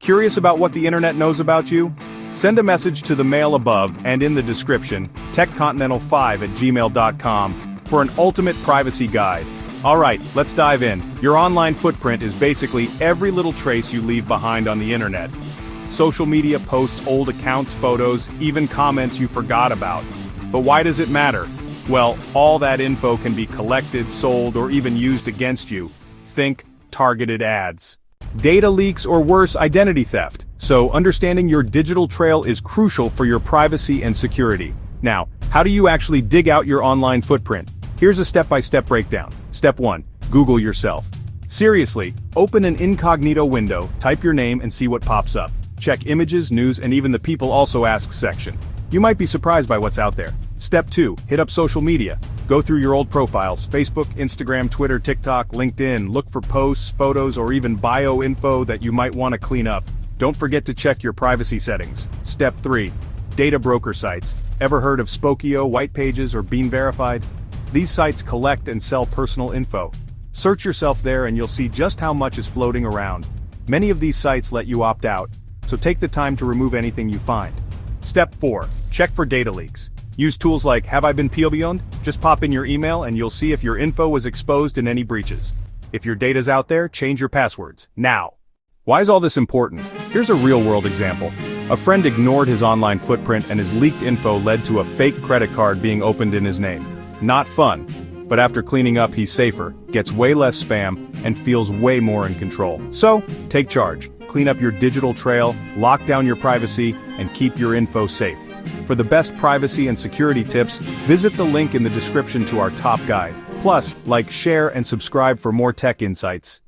Curious about what the internet knows about you? Send a message to the mail above and in the description, techcontinental5@gmail.com, for an ultimate privacy guide. Alright, let's dive in. Your online footprint is basically every little trace you leave behind on the internet. Social media posts, old accounts, photos, even comments you forgot about. But why does it matter? Well, all that info can be collected, sold, or even used against you. Think targeted ads. Data leaks, or worse, identity theft. So understanding your digital trail is crucial for your privacy and security. Now, how do you actually dig out your online footprint? Here's a step-by-step breakdown. Step 1. Google yourself. Seriously, open an incognito window, type your name and see what pops up. Check images, news, and even the people also ask section. You might be surprised by what's out there. Step 2. Hit up social media. Go through your old profiles, Facebook, Instagram, Twitter, TikTok, LinkedIn, look for posts, photos, or even bio info that you might want to clean up. Don't forget to check your privacy settings. Step 3. Data broker sites. Ever heard of Spokeo, White Pages, or Bean Verified? These sites collect and sell personal info. Search yourself there and you'll see just how much is floating around. Many of these sites let you opt out, so take the time to remove anything you find. Step 4. Check for data leaks. Use tools like Have I Been Peelbeyond? Just pop in your email and you'll see if your info was exposed in any breaches. If your data's out there, change your passwords, now. Why is all this important? Here's a real-world example. A friend ignored his online footprint and his leaked info led to a fake credit card being opened in his name. Not fun. But after cleaning up, he's safer, gets way less spam, and feels way more in control. So, take charge. Clean up your digital trail, lock down your privacy, and keep your info safe. For the best privacy and security tips, visit the link in the description to our top guide. Plus, like, share, and subscribe for more tech insights.